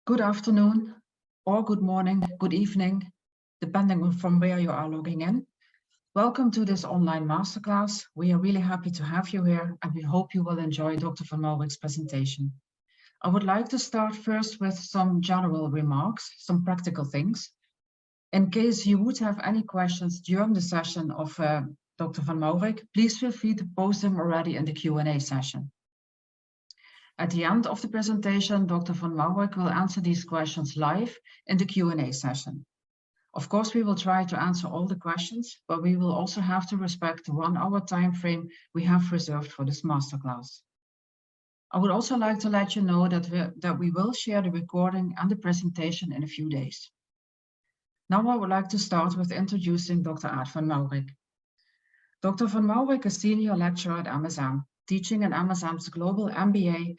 Good afternoon, or good morning, good evening, depending on from where you are logging in. Welcome to this online masterclass. We are really happy to have you here, and we hope you will enjoy Dr. van Mourik's presentation. I would like to start first with some general remarks, some practical things. In case you would have any questions during the session of Dr. van Mourik, please feel free to post them already in the Q&A session. At the end of the presentation, Dr. van Mourik will answer these questions live in the Q&A session. Of course, we will try to answer all the questions, but we will also have to respect the 1 hour time frame we have reserved for this masterclass. I would also like to let you know that we will share the recording and the presentation in a few days. Now I would like to start with introducing Dr. Aad van Mourik. Dr. van Mourik is senior lecturer at MSM, teaching in MSM's global MBA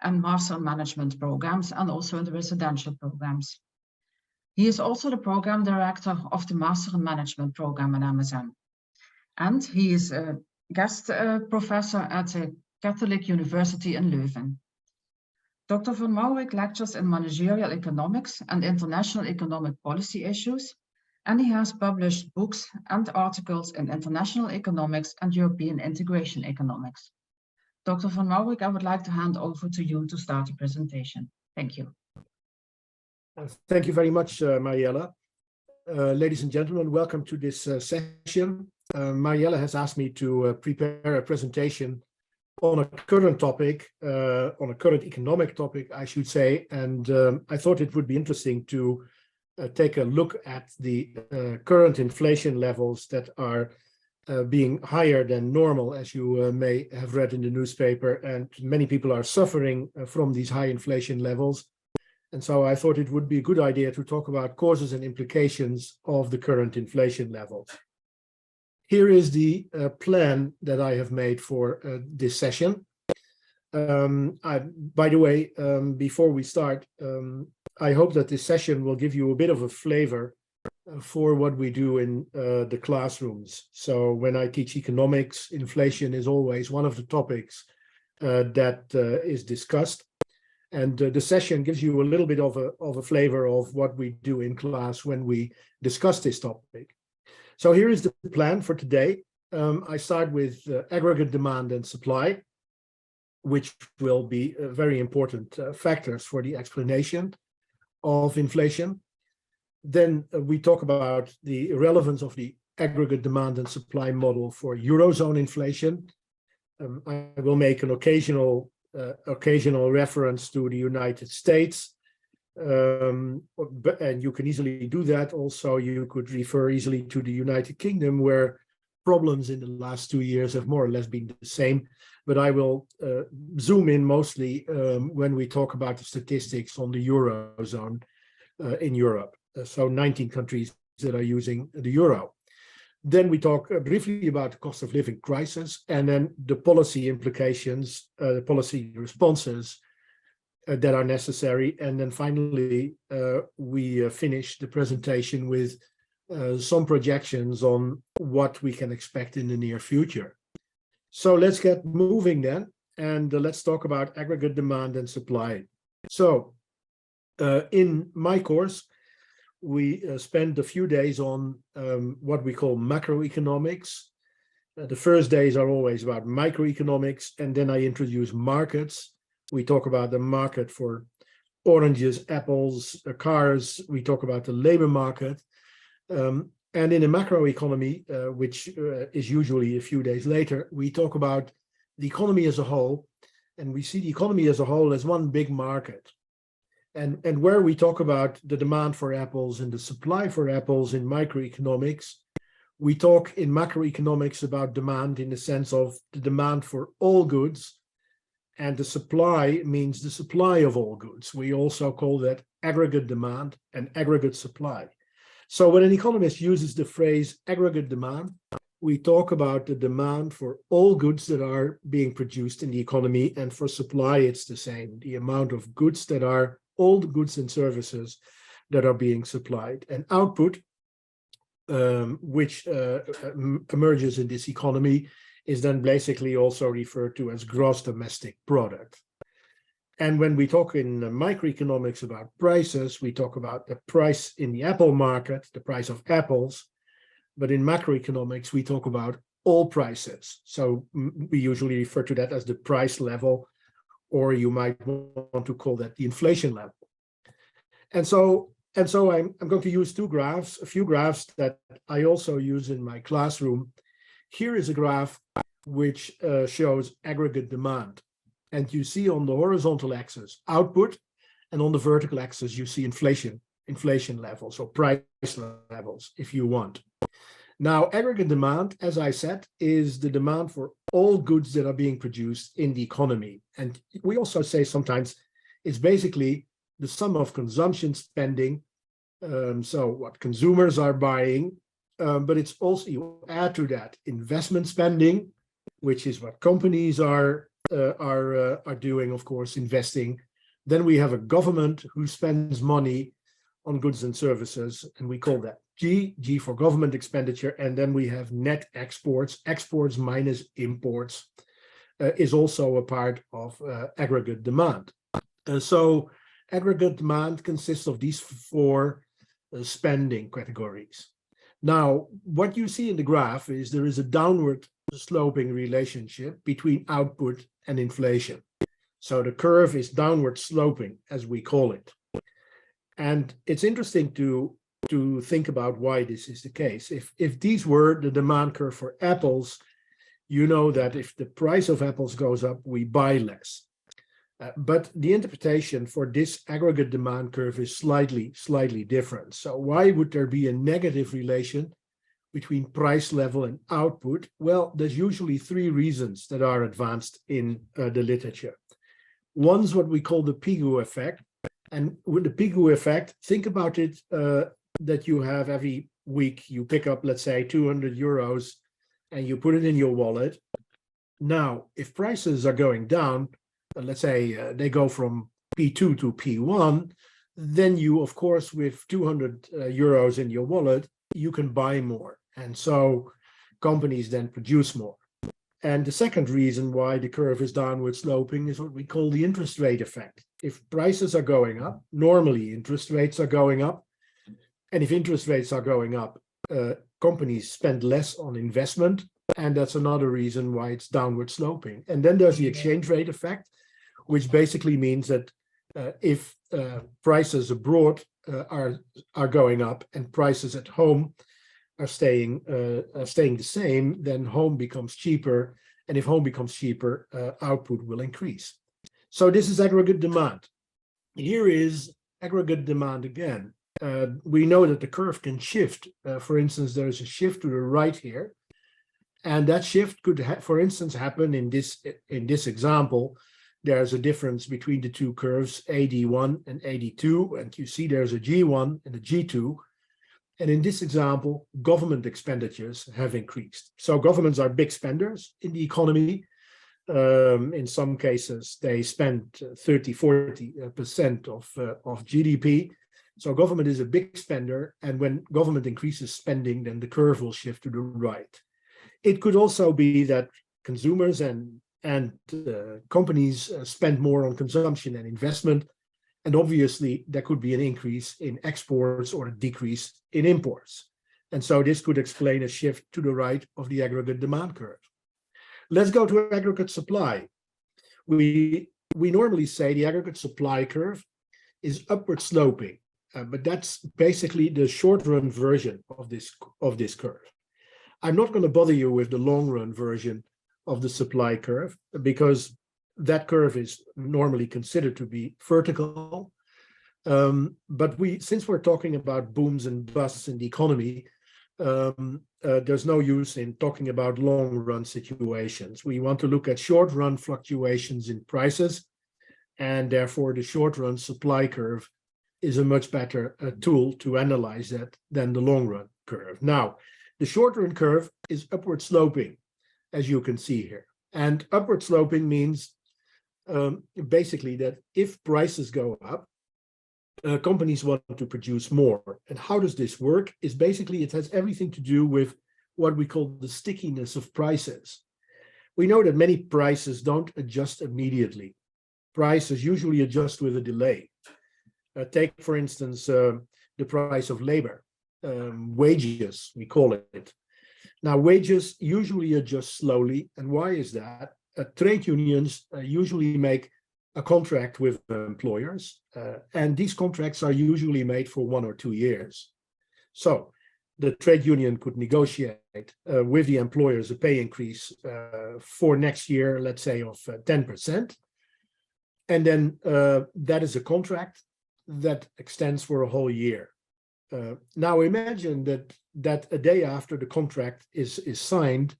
and Master in Management programs, and also in the residential programs. He is also the program director of the Master in Management program at MSM. And he is a guest professor at the Catholic University in Leuven. Dr. van Mourik lectures in managerial economics and international economic policy issues, and he has published books and articles in international economics and European integration economics. Dr. van Mourik, I would like to hand over to you to start the presentation. Thank you. Thank you very much, Mariella. Ladies and gentlemen, welcome to this session. Mariella has asked me to prepare a presentation on a current topic, on a current economic topic, I should say, and I thought it would be interesting to take a look at the current inflation levels that are being higher than normal, as you may have read in the newspaper, and many people are suffering from these high inflation levels. And so I thought it would be a good idea to talk about causes and implications of the current inflation levels. Here is the plan that I have made for this session. By the way, before we start, I hope that this session will give you a bit of a flavor for what we do in the classrooms. So when I teach economics, inflation is always one of the topics that is discussed. And the session gives you a little bit of a flavor of what we do in class when we discuss this topic. So here is the plan for today. I start with aggregate demand and supply, which will be very important factors for the explanation of inflation. Then we talk about the relevance of the aggregate demand and supply model for Eurozone inflation. I will make an occasional reference to the United States, and you can easily do that. Also, you could refer easily to the United Kingdom, where problems in the last 2 years have more or less been the same. But I will zoom in mostly when we talk about the statistics on the Eurozone in Europe. So 19 countries that are using the euro. Then we talk briefly about the cost of living crisis, and then the policy implications, the policy responses that are necessary. And then finally, we finish the presentation with some projections on what we can expect in the near future. So let's get moving then, and let's talk about aggregate demand and supply. So in my course, we spend a few days on what we call macroeconomics. The first days are always about microeconomics, and then I introduce markets. We talk about the market for oranges, apples, cars. We talk about the labor market. And in a macroeconomy, which is usually a few days later, we talk about the economy as a whole, and we see the economy as a whole as one big market. And where we talk about the demand for apples and the supply for apples in microeconomics, we talk in macroeconomics about demand in the sense of the demand for all goods, and the supply means the supply of all goods. We also call that aggregate demand and aggregate supply. So when an economist uses the phrase aggregate demand, we talk about the demand for all goods that are being produced in the economy, and for supply, it's the same, the amount of goods that are all the goods and services that are being supplied. And output, which emerges in this economy, is then basically also referred to as gross domestic product. And when we talk in microeconomics about prices, we talk about the price in the apple market, the price of apples. But in macroeconomics, we talk about all prices. So we usually refer to that as the price level, or you might want to call that the inflation level. And so I'm going to use a few graphs that I also use in my classroom. Here is a graph which shows aggregate demand. And you see on the horizontal axis output, and on the vertical axis you see inflation levels or price levels, if you want. Now, aggregate demand, as I said, is the demand for all goods that are being produced in the economy. And we also say sometimes it's basically the sum of consumption spending, so what consumers are buying, but it's also, you add to that investment spending, which is what companies are doing, of course, investing. Then we have a government who spends money on goods and services, and we call that G for government expenditure. And then we have net exports minus imports is also a part of aggregate demand. So aggregate demand consists of these four spending categories. Now, what you see in the graph is there is a downward sloping relationship between output and inflation. So the curve is downward sloping, as we call it. And it's interesting to think about why this is the case. If these were the demand curve for apples, you know that if the price of apples goes up, we buy less. But the interpretation for this aggregate demand curve is slightly different. So why would there be a negative relation between price level and output? Well, there's usually three reasons that are advanced in the literature. One's what we call the Pigou effect. And with the Pigou effect, think about it that you have every week, you pick up, let's say, 200 euros and you put it in your wallet. Now, if prices are going down, let's say they go from P2 to P1, then you, of course, with 200 euros in your wallet, you can buy more. And so companies then produce more. And the second reason why the curve is downward sloping is what we call the interest rate effect. If prices are going up, normally interest rates are going up. And if interest rates are going up, companies spend less on investment. And that's another reason why it's downward sloping. And then there's the exchange rate effect, which basically means that if prices abroad are going up and prices at home are staying the same, then home becomes cheaper. And if home becomes cheaper, output will increase. So this is aggregate demand. Here is aggregate demand again. We know that the curve can shift. For instance, there is a shift to the right here. And that shift could, for instance, happen in this example. There's a difference between the two curves, AD1 and AD2. And you see there's a G1 and a G2. And in this example, government expenditures have increased. So governments are big spenders in the economy. In some cases, they spend 30–40% of GDP. So government is a big spender. And when government increases spending, then the curve will shift to the right. It could also be that consumers and companies spend more on consumption and investment. And obviously, there could be an increase in exports or a decrease in imports. And so this could explain a shift to the right of the aggregate demand curve. Let's go to aggregate supply. We normally say the aggregate supply curve is upward sloping, but that's basically the short-run version of this curve. I'm not going to bother you with the long-run version of the supply curve because that curve is normally considered to be vertical. But since we're talking about booms and busts in the economy, there's no use in talking about long-run situations. We want to look at short-run fluctuations in prices, and therefore the short-run supply curve is a much better tool to analyze that than the long-run curve. Now, the short-run curve is upward sloping, as you can see here. And upward sloping means basically that if prices go up, companies want to produce more. And how does this work? Is basically it has everything to do with what we call the stickiness of prices. We know that many prices don't adjust immediately. prices usually adjust with a delay. Take, for instance, the price of labor, wages, we call it. Now, wages usually adjust slowly. And why is that? Trade unions usually make a contract with employers, and these contracts are usually made for 1 or 2 years. So the trade union could negotiate with the employers a pay increase for next year, let's say of 10%. And then that is a contract that extends for a whole year. Now imagine that a day after the contract is signed,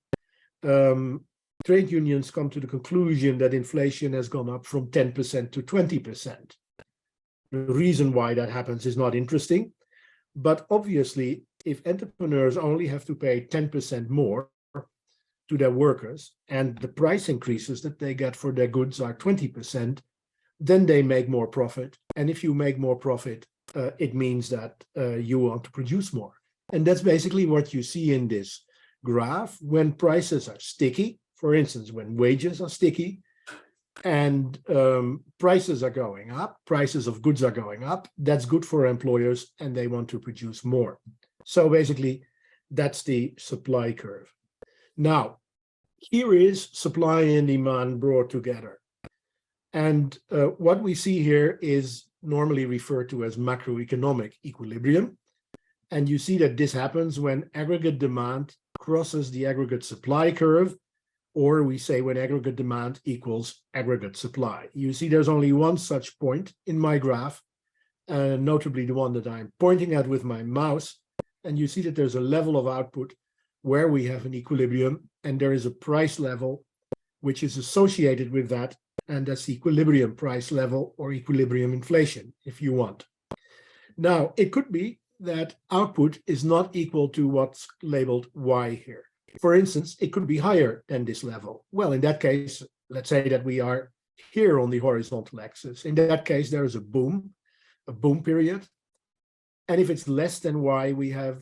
trade unions come to the conclusion that inflation has gone up from 10% to 20%. The reason why that happens is not interesting, but obviously, if entrepreneurs only have to pay 10% more to their workers and the price increases that they get for their goods are 20%, then they make more profit. And if you make more profit, it means that you want to produce more. And that's basically what you see in this graph. When prices are sticky, for instance, when wages are sticky and prices are going up, prices of goods are going up, that's good for employers and they want to produce more. So basically, that's the supply curve. Now, here is supply and demand brought together. And what we see here is normally referred to as macroeconomic equilibrium. And you see that this happens when aggregate demand crosses the aggregate supply curve, or we say when aggregate demand equals aggregate supply. You see there's only one such point in my graph, notably the one that I'm pointing at with my mouse. And you see that there's a level of output where we have an equilibrium, and there is a price level which is associated with that, and that's the equilibrium price level or equilibrium inflation, if you want. Now, it could be that output is not equal to what's labeled Y here. For instance, it could be higher than this level. Well, in that case, let's say that we are here on the horizontal axis. In that case, there is a boom period. And if it's less than Y, we have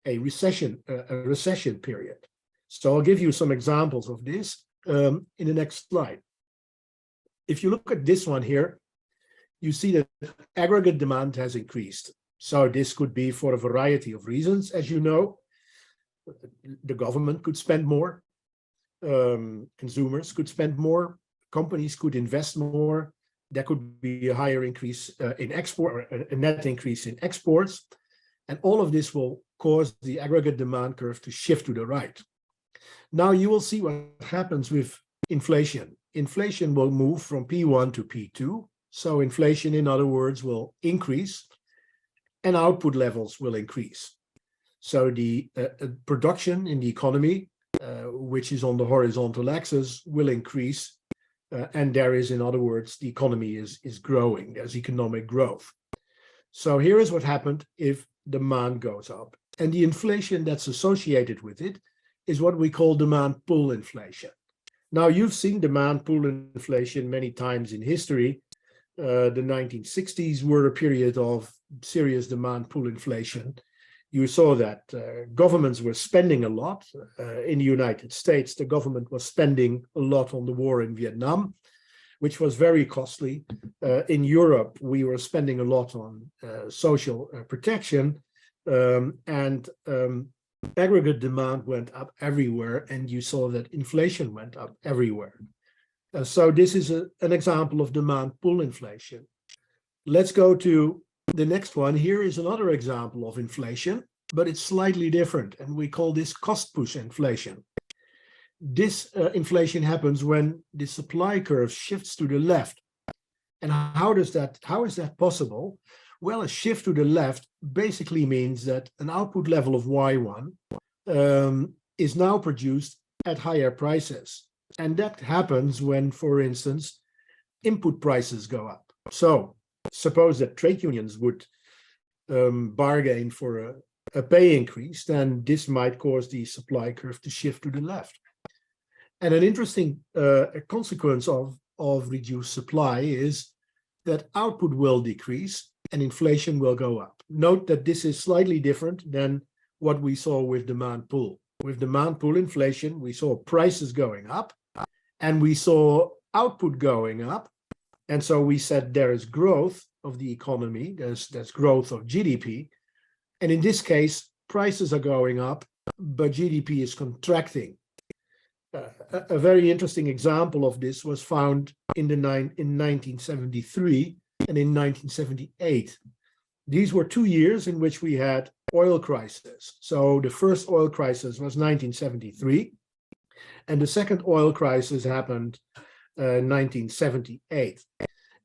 a recession period. So I'll give you some examples of this in the next slide. If you look at this one here, you see that aggregate demand has increased. So this could be for a variety of reasons. As you know, the government could spend more, consumers could spend more, companies could invest more. There could be a higher increase in export, or a net increase in exports. And all of this will cause the aggregate demand curve to shift to the right. Now you will see what happens with inflation. Inflation will move from P1 to P2. So inflation, in other words, will increase and output levels will increase. So the production in the economy, which is on the horizontal axis, will increase. And there is, in other words, the economy is growing. There's economic growth. So here is what happened if demand goes up. And the inflation that's associated with it is what we call demand pull inflation. Now, you've seen demand pull inflation many times in history. The 1960s were a period of serious demand pull inflation. You saw that governments were spending a lot. In the United States, the government was spending a lot on the war in Vietnam, which was very costly. In Europe, we were spending a lot on social protection, and aggregate demand went up everywhere, and you saw that inflation went up everywhere. So this is an example of demand pull inflation. Let's go to the next one. Here is another example of inflation, but it's slightly different, and we call this cost push inflation. This inflation happens when the supply curve shifts to the left. And how is that possible? Well, a shift to the left basically means that an output level of Y1 is now produced at higher prices. And that happens when, for instance, input prices go up. So suppose that trade unions would bargain for a pay increase, then this might cause the supply curve to shift to the left. And an interesting consequence of reduced supply is that output will decrease and inflation will go up. Note that this is slightly different than what we saw with demand pull. With demand pull inflation, we saw prices going up and we saw output going up, And so we said there is growth of the economy, there's growth of GDP. And in this case, prices are going up, but GDP is contracting. A very interesting example of this was found in 1973 and in 1978. These were 2 years in which we had oil crisis. So the first oil crisis was 1973, and the second oil crisis happened 1978.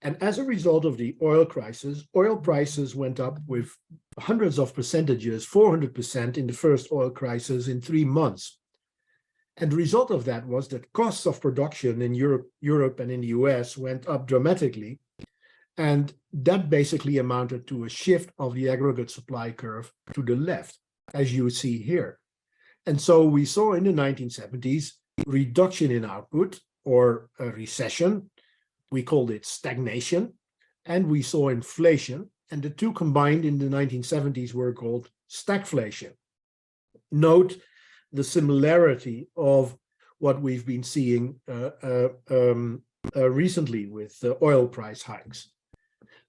And as a result of the oil crisis, oil prices went up with hundreds of percentages, 400% in the first oil crisis in 3 months. And the result of that was that costs of production in Europe and in the US went up dramatically. And that basically amounted to a shift of the aggregate supply curve to the left, as you see here. And so we saw in the 1970s reduction in output or a recession. We called it stagnation. And we saw inflation. And the two combined in the 1970s were called stagflation. Note the similarity of what we've been seeing recently with the oil price hikes.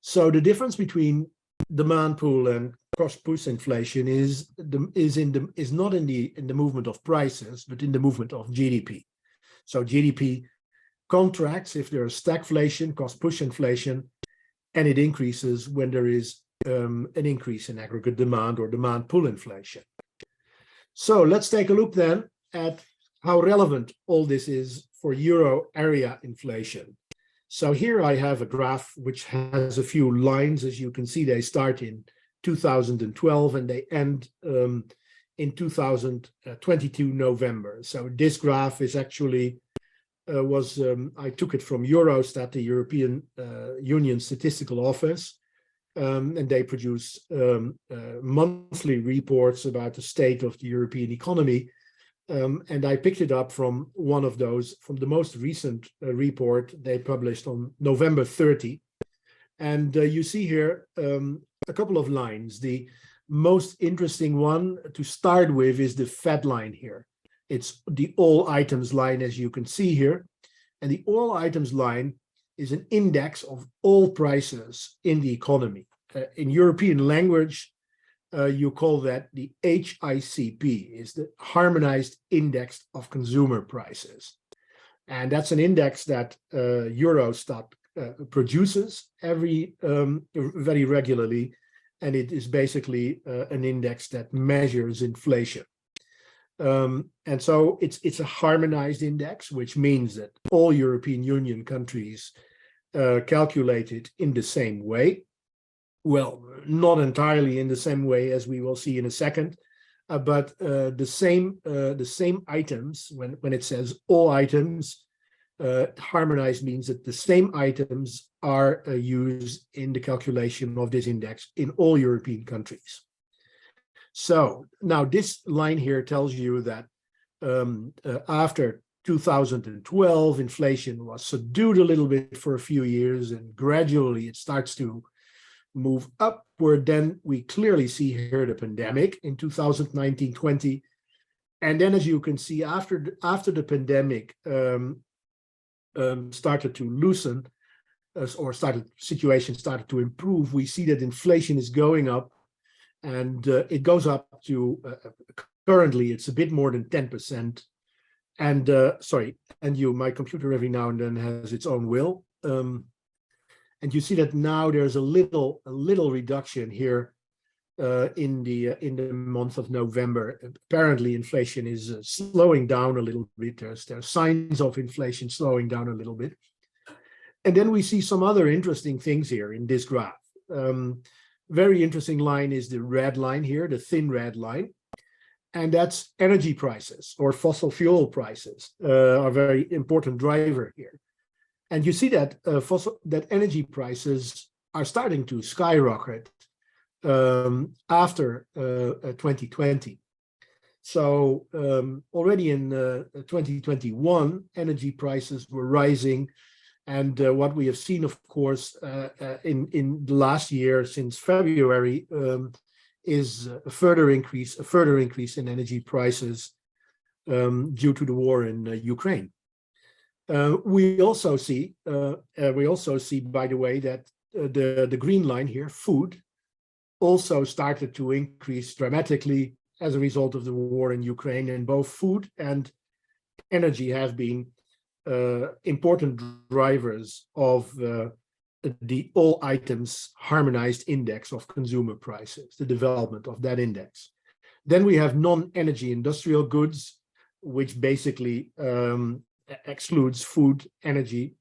So the difference between demand pull and cost push inflation is not in the movement of prices, but in the movement of GDP. So GDP contracts if there is stagflation, cost push inflation, and it increases when there is an increase in aggregate demand or demand pull inflation. So let's take a look then at how relevant all this is for euro area inflation. So here I have a graph which has a few lines. As you can see, they start in 2012 and they end in 2022 November. So this graph is actually I took it from Eurostat, the European Union Statistical Office. And they produce monthly reports about the state of the European economy. And I picked it up from one of those, from the most recent report they published on November 30. And you see here a couple of lines. The most interesting one to start with is the Fed line here. It's the all items line, as you can see here. And the all items line is an index of all prices in the economy. In European language, you call that the HICP, is the Harmonized Index of Consumer Prices. And that's an index that Eurostat produces very regularly. And it is basically an index that measures inflation. And so it's a harmonized index, which means that all European Union countries calculate it in the same way. Well, not entirely in the same way, as we will see in a second, but the same items. When it says all items, harmonized means that the same items are used in the calculation of this index in all European countries. So now this line here tells you that after 2012, inflation was subdued a little bit for a few years, and gradually it starts to move upward. Then we clearly see here the pandemic in 2019-20. And then, as you can see, after the pandemic started to loosen, situation started to improve, we see that inflation is going up, and it goes up to currently it's a bit more than 10%. And my computer every now and then has its own will. And you see that now there's a little reduction here in the month of November. Apparently, inflation is slowing down a little bit. There's signs of inflation slowing down a little bit. And then we see some other interesting things here in this graph. Very interesting line is the red line here, the thin red line. And that's energy prices, or fossil fuel prices, are a very important driver here. And you see that that energy prices are starting to skyrocket after 2020. So already in 2021, energy prices were rising. And what we have seen, of course, in the last year, since February, is a further increase in energy prices due to the war in Ukraine. We also see, by the way, that the green line here, food, also started to increase dramatically as a result of the war in Ukraine, and both food and energy have been important drivers of the all items harmonized index of consumer prices, the development of that index. Then we have non-energy industrial goods, which basically excludes food, energy,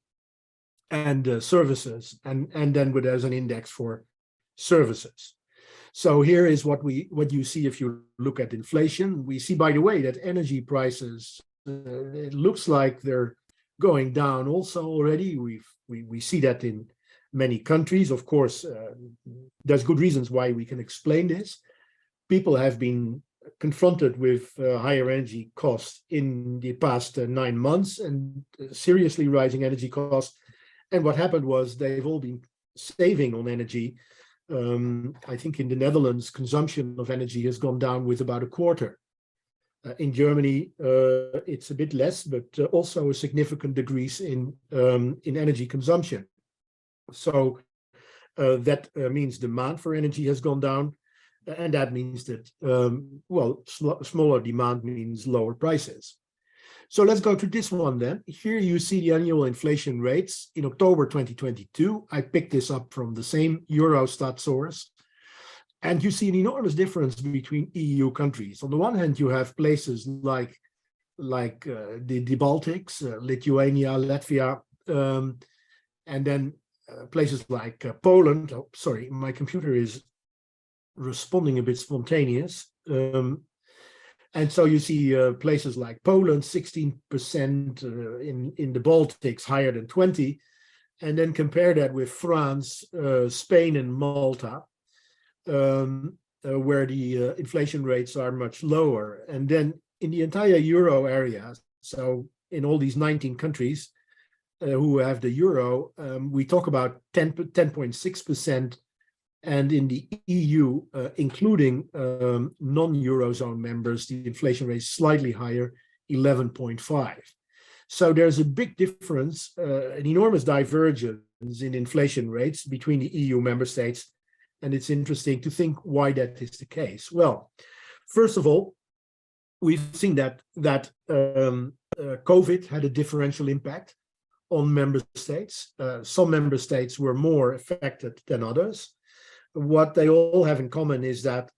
and services, and then there's an index for services. So here is what you see if you look at inflation. We see, by the way, that energy prices, it looks like they're going down also already. We see that in many countries. Of course, there's good reasons why we can explain this. People have been confronted with higher energy costs in the past 9 months, and seriously rising energy costs. And what happened was they've all been saving on energy. I think in the Netherlands, consumption of energy has gone down with about a quarter. In Germany, it's a bit less, but also a significant decrease in energy consumption. So that means demand for energy has gone down, and that means that, smaller demand means lower prices. So let's go to this one then. Here you see the annual inflation rates in October 2022. I picked this up from the same Eurostat source. And you see an enormous difference between EU countries. On the one hand, you have places like the Baltics, Lithuania, Latvia, and then places like Poland. Oh, sorry, my computer is responding a bit spontaneous. And so you see places like Poland, 16%, in the Baltics, higher than 20%. And then compare that with France, Spain, and Malta, where the inflation rates are much lower. And then in the entire euro area, so in all these 19 countries who have the euro, we talk about 10.6%. And in the EU, including non-Eurozone members, the inflation rate is slightly higher, 11.5%. So there's a big difference, an enormous divergence in inflation rates between the EU member states. And it's interesting to think why that is the case. Well, first of all, we've seen that COVID had a differential impact on member states. Some member states were more affected than others. What they all have in common is that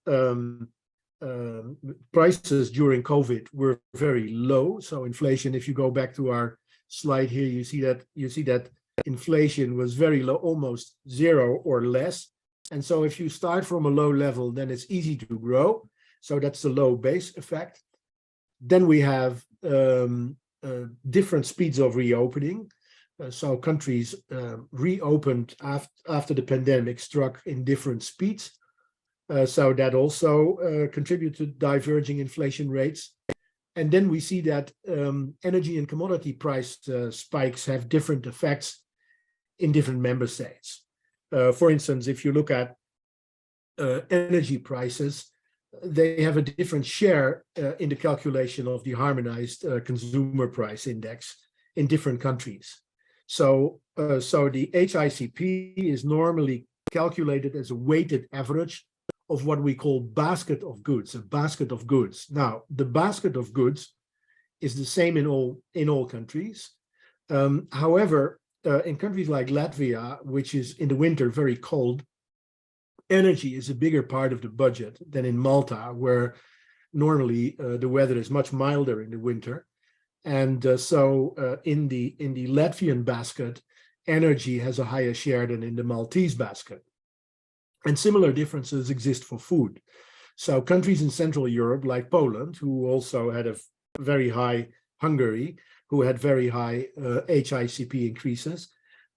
prices during COVID were very low. So inflation, if you go back to our slide here, you see that inflation was very low, almost zero or less. And so if you start from a low level, then it's easy to grow. So that's the low base effect. Then we have different speeds of reopening. So countries reopened after the pandemic struck in different speeds. So that also contributed to diverging inflation rates. And then we see that energy and commodity price spikes have different effects in different member states. For instance, if you look at energy prices, they have a different share in the calculation of the harmonized consumer price index in different countries. So the HICP is normally calculated as a weighted average of what we call basket of goods, a basket of goods. Now, the basket of goods is the same in all countries. However, in countries like Latvia, which is in the winter very cold, energy is a bigger part of the budget than in Malta, where normally the weather is much milder in the winter. And so in the Latvian basket, energy has a higher share than in the Maltese basket. And similar differences exist for food. So countries in Central Europe, like Poland, who also had a very high, Hungary, who had very high HICP increases,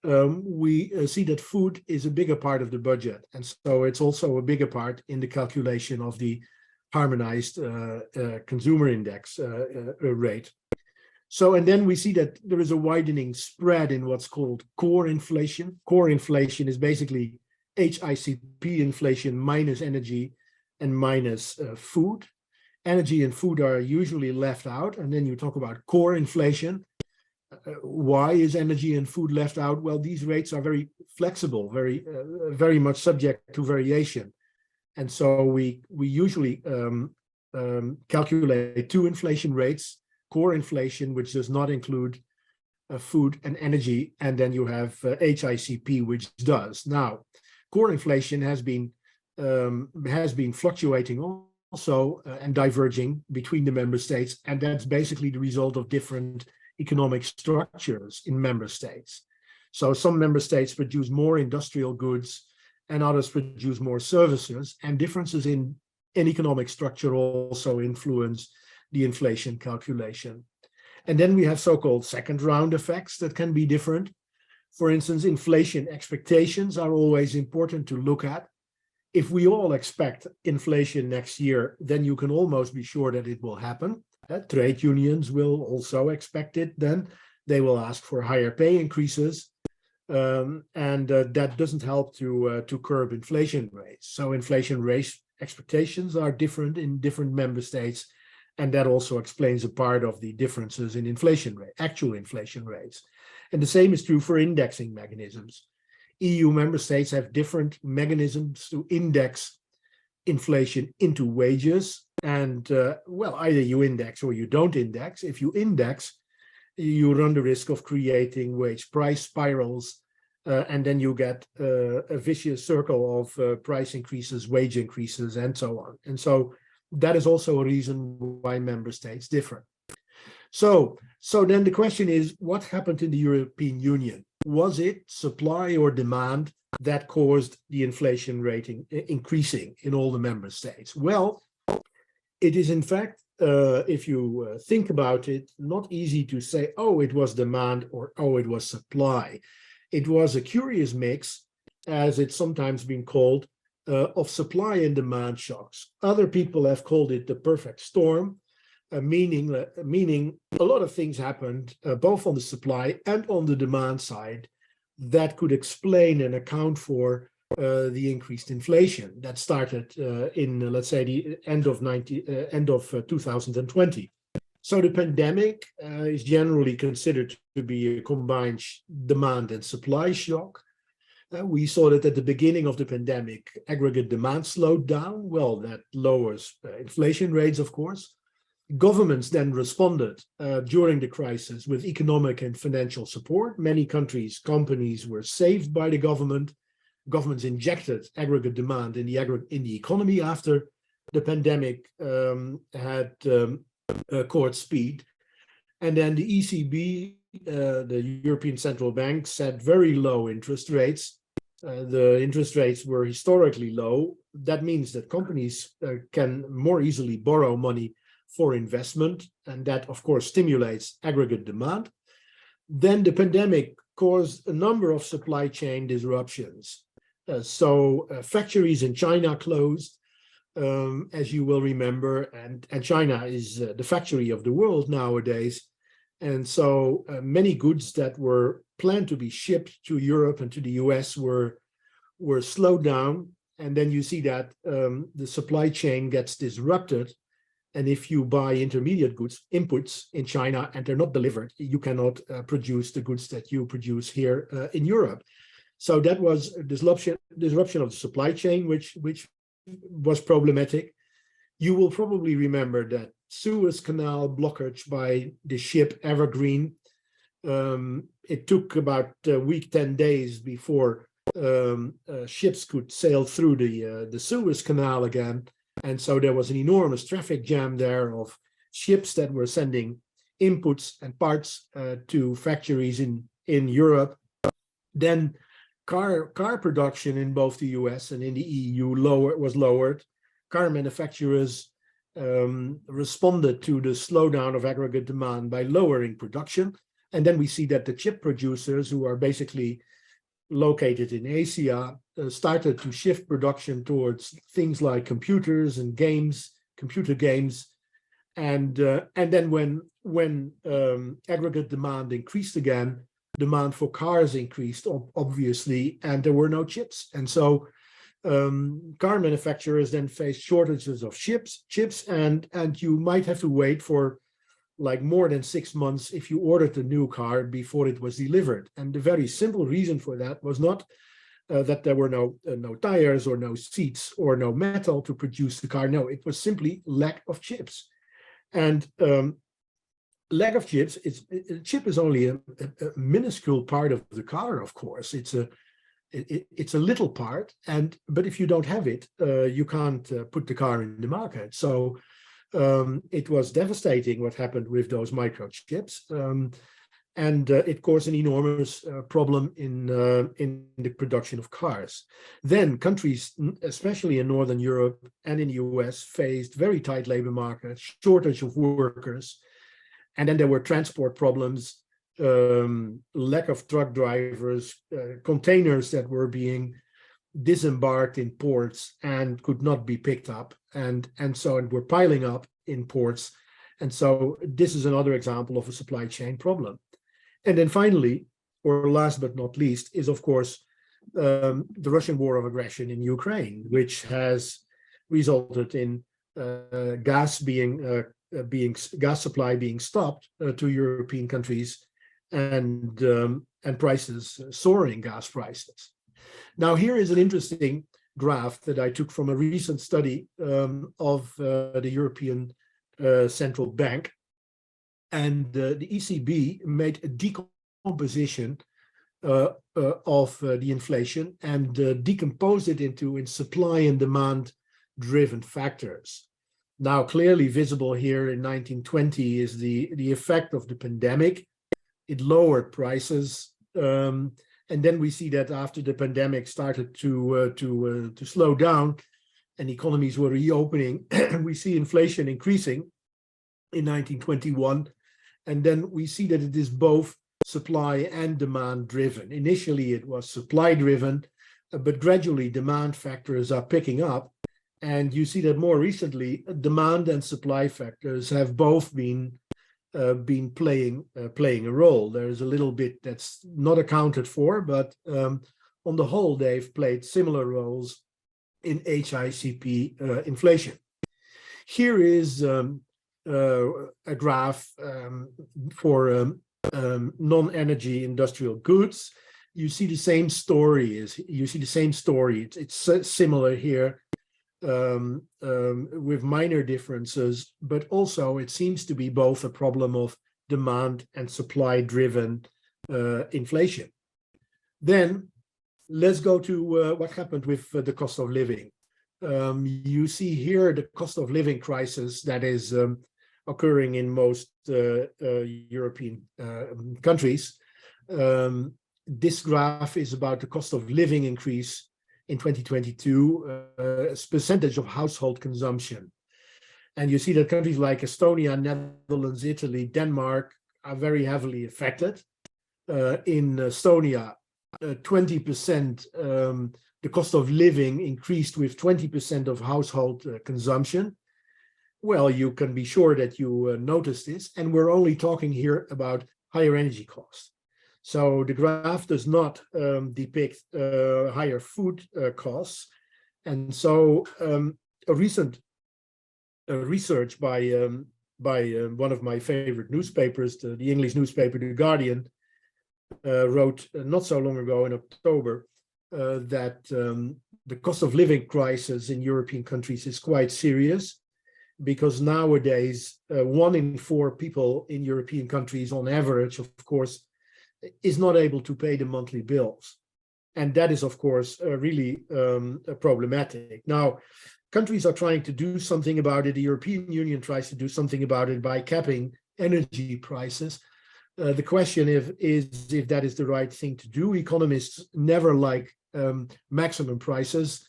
we see that food is a bigger part of the budget. And so it's also a bigger part in the calculation of the harmonized consumer index rate. So, and then we see that there is a widening spread in what's called core inflation. Core inflation is basically HICP inflation minus energy and minus food. Energy and food are usually left out. And then you talk about core inflation. Why is energy and food left out? Well, these rates are very flexible, very much subject to variation. And so we usually calculate two inflation rates, core inflation, which does not include food and energy, and then you have HICP, which does. Now, core inflation has been fluctuating also and diverging between the member states, and that's basically the result of different economic structures in member states. So some member states produce more industrial goods and others produce more services, and differences in economic structure also influence the inflation calculation. And then we have so-called second round effects that can be different. For instance, inflation expectations are always important to look at. If we all expect inflation next year, then you can almost be sure that it will happen. Trade unions will also expect it then. They will ask for higher pay increases. That doesn't help to curb inflation rates. So inflation rate expectations are different in different member states. And that also explains a part of the differences in inflation rate, actual inflation rates. And the same is true for indexing mechanisms. EU member states have different mechanisms to index inflation into wages. And well, either you index or you don't index. If you index, you run the risk of creating wage price spirals. And then you get a vicious circle of price increases, wage increases, and so on. And so that is also a reason why member states differ. So then the question is, what happened in the European Union? Was it supply or demand that caused the inflation rate increasing in all the member states? Well, it is in fact, if you think about it, not easy to say, oh, it was demand or oh, it was supply. It was a curious mix, as it's sometimes been called, of supply and demand shocks. Other people have called it the perfect storm, meaning a lot of things happened both on the supply and on the demand side that could explain and account for the increased inflation that started in, let's say, the end of 2020. So the pandemic is generally considered to be a combined demand and supply shock. We saw that at the beginning of the pandemic, aggregate demand slowed down. Well, that lowers inflation rates, of course. Governments then responded during the crisis with economic and financial support. Many countries, companies were saved by the government. Governments injected aggregate demand in the economy after the pandemic had caught speed. And then the ECB, the European Central Bank, set very low interest rates. The interest rates were historically low. That means that companies can more easily borrow money for investment, and that, of course, stimulates aggregate demand. Then the pandemic caused a number of supply chain disruptions. So factories in China closed, as you will remember, and China is the factory of the world nowadays. And so many goods that were planned to be shipped to Europe and to the US were slowed down. And then you see that the supply chain gets disrupted. And if you buy intermediate goods, inputs in China, and they're not delivered, you cannot produce the goods that you produce here in Europe. So that was a disruption of the supply chain, which was problematic. You will probably remember that Suez Canal blockage by the ship Evergreen. It took about a week, 10 days before ships could sail through the Suez Canal again. And so there was an enormous traffic jam there of ships that were sending inputs and parts to factories in Europe. Then car production in both the US and in the EU was lowered. Car manufacturers responded to the slowdown of aggregate demand by lowering production. And then we see that the chip producers, who are basically located in Asia, started to shift production towards things like computers and games, computer games. And then when aggregate demand increased again, demand for cars increased, obviously, and there were no chips. And so car manufacturers then faced shortages of chips, and you might have to wait for like more than 6 months if you ordered a new car before it was delivered. And the very simple reason for that was not that there were no tires or no seats or no metal to produce the car. No, it was simply lack of chips. And lack of chips, a chip is only a minuscule part of the car, of course. It's a little part, but if you don't have it, you can't put the car in the market. So it was devastating what happened with those microchips, and it caused an enormous problem in the production of cars. Then countries, especially in Northern Europe and in the US, faced very tight labor markets, shortage of workers, and then there were transport problems, lack of truck drivers, containers that were being disembarked in ports and could not be picked up, and so were piling up in ports. And so this is another example of a supply chain problem. And then finally, or last but not least, is of course the Russian war of aggression in Ukraine, which has resulted in gas supply being stopped to European countries, and prices soaring, gas prices. Now here is an interesting graph that I took from a recent study of the European Central Bank, and the ECB made a decomposition of the inflation and decomposed it in supply and demand driven factors. Now clearly visible here in 1920 is the effect of the pandemic. It lowered prices, and then we see that after the pandemic started to slow down and economies were reopening, we see inflation increasing in 1921. And then we see that it is both supply and demand driven. Initially, it was supply driven, but gradually demand factors are picking up. And you see that more recently, demand and supply factors have both been playing a role. There is a little bit that's not accounted for, but on the whole, they've played similar roles in HICP inflation. Here is a graph for non-energy industrial goods. You see the same story. It's similar here, with minor differences, but also it seems to be both a problem of demand and supply driven inflation. Then let's go to what happened with the cost of living. You see here the cost of living crisis that is occurring in most European countries. This graph is about the cost of living increase in 2022 as percentage of household consumption. And you see that countries like Estonia, Netherlands, Italy, Denmark are very heavily affected. In Estonia, 20%, the cost of living increased with 20% of household consumption. Well, you can be sure that you notice this, and we're only talking here about higher energy costs. So the graph does not depict higher food costs. And so a recent research by one of my favorite newspapers, the English newspaper, The Guardian, wrote not so long ago in October that the cost of living crisis in European countries is quite serious, because nowadays 1 in 4 people in European countries on average, of course, is not able to pay the monthly bills. And that is, of course, really problematic. Now, countries are trying to do something about it. The European Union tries to do something about it by capping energy prices. The question is if that is the right thing to do. Economists never like maximum prices.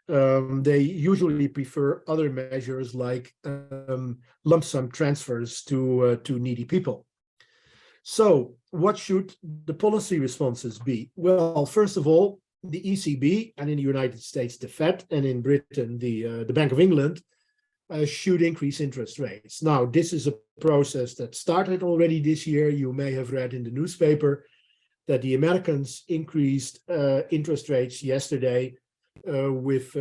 They usually prefer other measures like lump sum transfers to needy people. So what should the policy responses be? Well, first of all, the ECB, and in the United States, the Fed, and in Britain, the Bank of England, should increase interest rates. Now, this is a process that started already this year. You may have read in the newspaper that the Americans increased interest rates yesterday with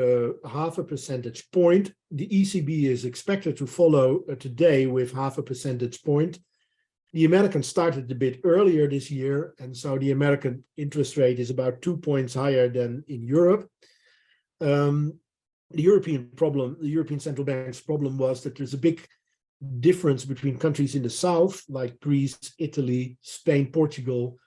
half a percentage point. The ECB is expected to follow today with half a percentage point. The Americans started a bit earlier this year, and so the American interest rate is about 2 points higher than in Europe. The European Central Bank's problem was that there's a big difference between countries in the south, like Greece, Italy, Spain, Portugal,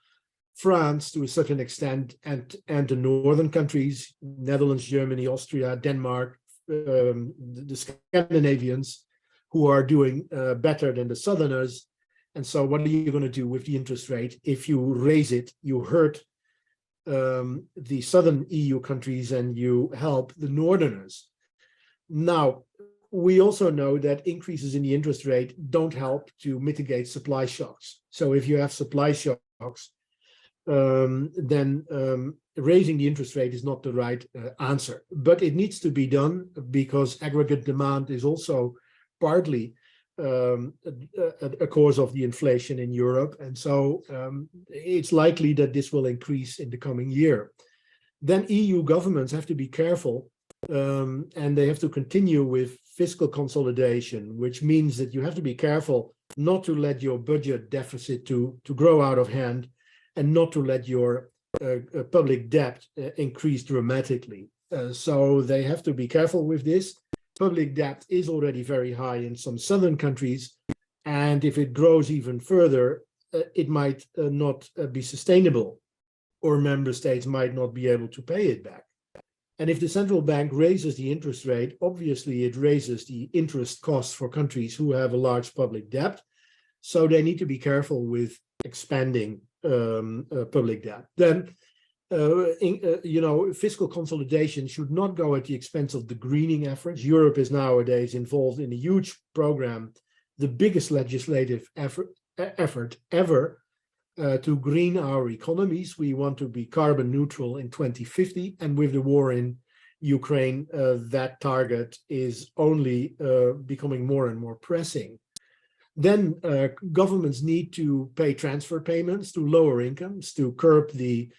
France to a certain extent, and the northern countries, Netherlands, Germany, Austria, Denmark, the Scandinavians, who are doing better than the southerners. And so what are you going to do with the interest rate? If you raise it, you hurt the southern EU countries and you help the northerners. Now, we also know that increases in the interest rate don't help to mitigate supply shocks. So if you have supply shocks, then raising the interest rate is not the right answer. But it needs to be done because aggregate demand is also partly a cause of the inflation in Europe. And so it's likely that this will increase in the coming year. Then EU governments have to be careful, and they have to continue with fiscal consolidation, which means that you have to be careful not to let your budget deficit to grow out of hand and not to let your public debt increase dramatically. So they have to be careful with this. Public debt is already very high in some southern countries, and if it grows even further, it might not be sustainable, or member states might not be able to pay it back. And if the central bank raises the interest rate, obviously it raises the interest costs for countries who have a large public debt. So they need to be careful with expanding public debt. Then fiscal consolidation should not go at the expense of the greening efforts. Europe is nowadays involved in a huge program, the biggest legislative effort ever to green our economies. We want to be carbon neutral in 2050, and with the war in Ukraine, that target is only becoming more and more pressing. Then governments need to pay transfer payments to lower incomes to curb the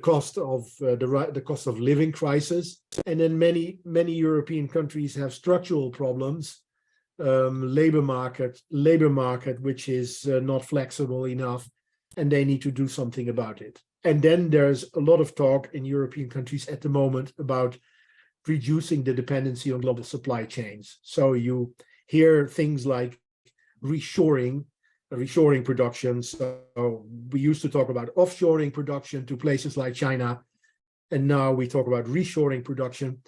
cost of the cost of living crisis. And then many European countries have structural problems, labor market which is not flexible enough, and they need to do something about it. And then there's a lot of talk in European countries at the moment about reducing the dependency on global supply chains. So you hear things like reshoring production. So we used to talk about offshoring production to places like China, and now we talk about reshoring production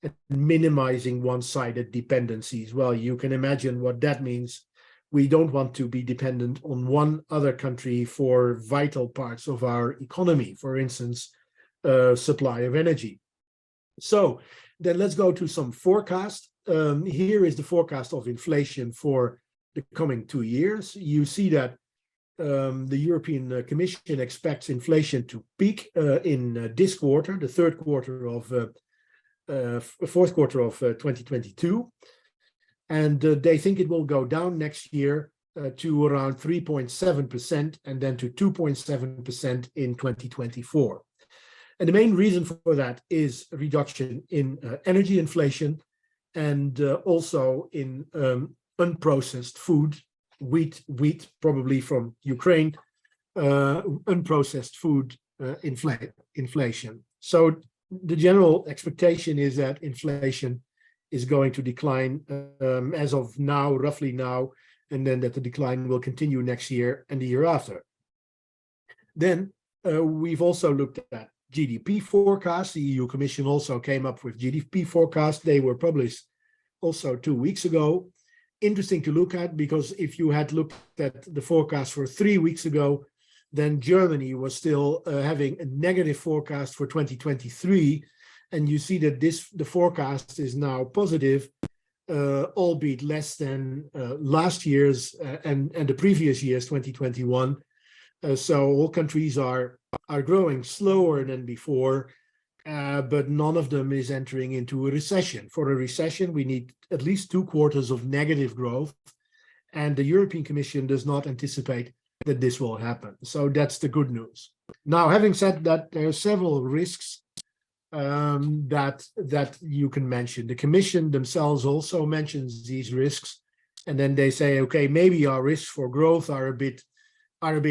and minimizing one-sided dependencies. Well, you can imagine what that means. We don't want to be dependent on one other country for vital parts of our economy, for instance, supply of energy. So then let's go to some forecast. Here is the forecast of inflation for the coming 2 years. You see that the European Commission expects inflation to peak in this quarter, the fourth quarter of 2022. And they think it will go down next year to around 3.7% and then to 2.7% in 2024. And the main reason for that is a reduction in energy inflation and also in unprocessed food, wheat probably from Ukraine, unprocessed food inflation. So the general expectation is that inflation is going to decline as of now, roughly now, and then that the decline will continue next year and the year after. Then we've also looked at GDP forecast. The EU Commission also came up with GDP forecast. They were published also 2 weeks ago. Interesting to look at, because if you had looked at the forecast for 3 weeks ago, then Germany was still having a negative forecast for 2023. And you see that the forecast is now positive, albeit less than last year's and the previous year's 2021. So all countries are growing slower than before, but none of them is entering into a recession. For a recession, we need at least 2 quarters of negative growth, and the European Commission does not anticipate that this will happen. So that's the good news. Now, having said that, there are several risks that you can mention. The Commission themselves also mentions these risks, and then they say, okay, maybe our risks for growth are a bit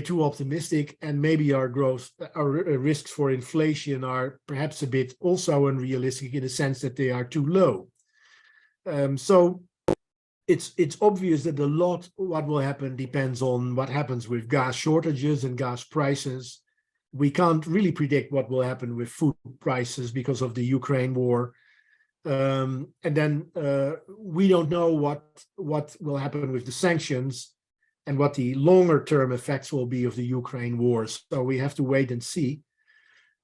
too optimistic, and maybe our risks for inflation are perhaps a bit also unrealistic in the sense that they are too low. So it's obvious that a lot what will happen depends on what happens with gas shortages and gas prices. We can't really predict what will happen with food prices because of the Ukraine war. And then we don't know what will happen with the sanctions and what the longer term effects will be of the Ukraine war. So we have to wait and see.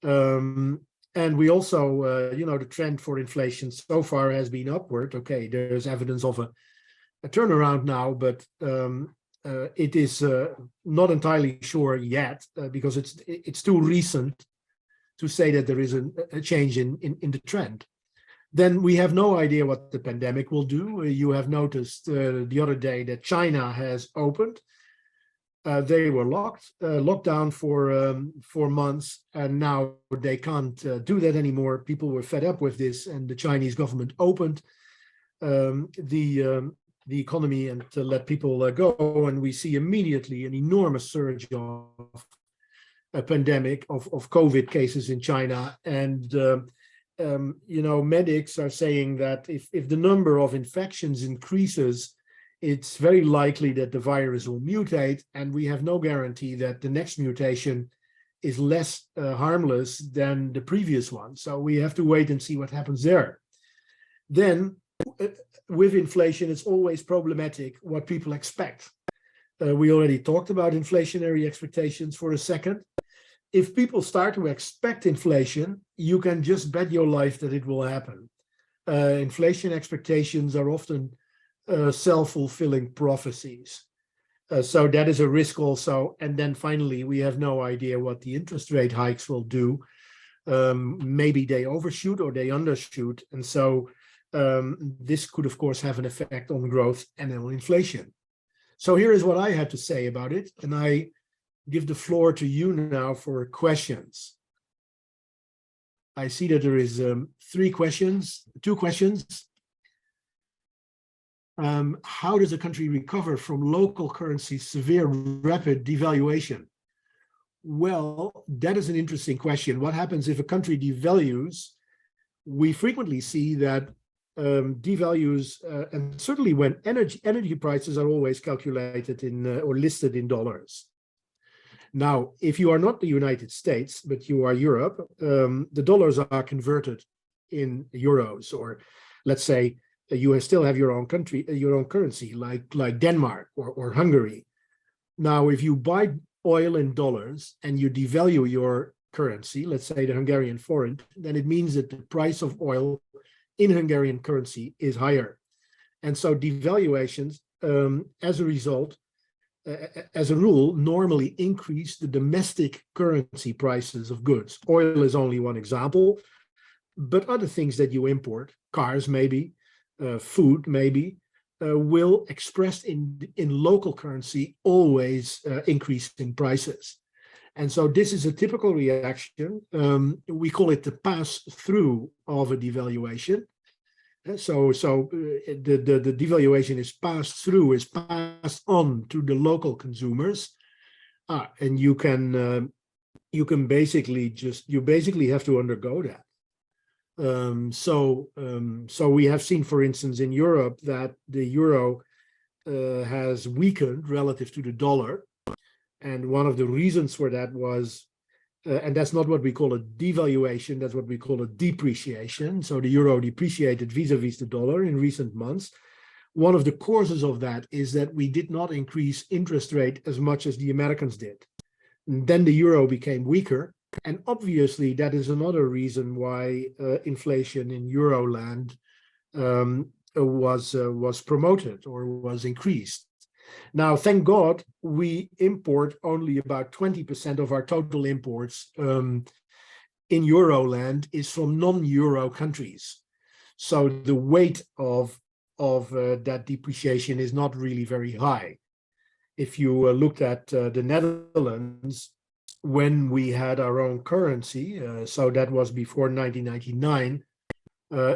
And we also, the trend for inflation so far has been upward. Okay, there's evidence of a turnaround now, but it is not entirely sure yet because it's too recent to say that there is a change in the trend. Then we have no idea what the pandemic will do. You have noticed the other day that China has opened. They were locked down for months, and now they can't do that anymore. People were fed up with this, and the Chinese government opened the economy and to let people go, and we see immediately an enormous surge of a pandemic of COVID cases in China. And medics are saying that if the number of infections increases, it's very likely that the virus will mutate, and we have no guarantee that the next mutation is less harmless than the previous one. So we have to wait and see what happens there. Then with inflation, it's always problematic what people expect. We already talked about inflationary expectations for a second. If people start to expect inflation, you can just bet your life that it will happen. Inflation expectations are often self-fulfilling prophecies. So that is a risk also. And then finally, we have no idea what the interest rate hikes will do. Maybe they overshoot or they undershoot. And so this could, of course, have an effect on growth and on inflation. So here is what I had to say about it. And I give the floor to you now for questions. I see that there is two questions. How does a country recover from local currency severe rapid devaluation? Well, that is an interesting question. What happens if a country devalues? We frequently see that devalues, and certainly when energy prices are always calculated in or listed in dollars. Now, if you are not the United States, but you are Europe, the dollars are converted in euros, or let's say you still have your own country, your own currency, like Denmark or Hungary. Now, if you buy oil in dollars and you devalue your currency, let's say the Hungarian forint, then it means that the price of oil in Hungarian currency is higher. And so devaluations, as a result, as a rule, normally increase the domestic currency prices of goods. Oil is only one example, but other things that you import, cars maybe, food maybe, will expressed in local currency always increase in prices. And so this is a typical reaction. We call it the pass-through of a devaluation. So the devaluation is passed through, is passed on to the local consumers, and you basically have to undergo that. So we have seen, for instance, in Europe that the euro has weakened relative to the dollar, and one of the reasons for that was. And that's not what we call a devaluation, that's what we call a depreciation. So the euro depreciated vis-a-vis the dollar in recent months. One of the causes of that is that we did not increase interest rate as much as the Americans did. And then the euro became weaker. And obviously that is another reason why inflation in Euroland was promoted or was increased. Now, thank God, we import only about 20% of our total imports in Euroland is from non-Euro countries. So the weight of that depreciation is not really very high. If you looked at the Netherlands, when we had our own currency, so that was before 1999,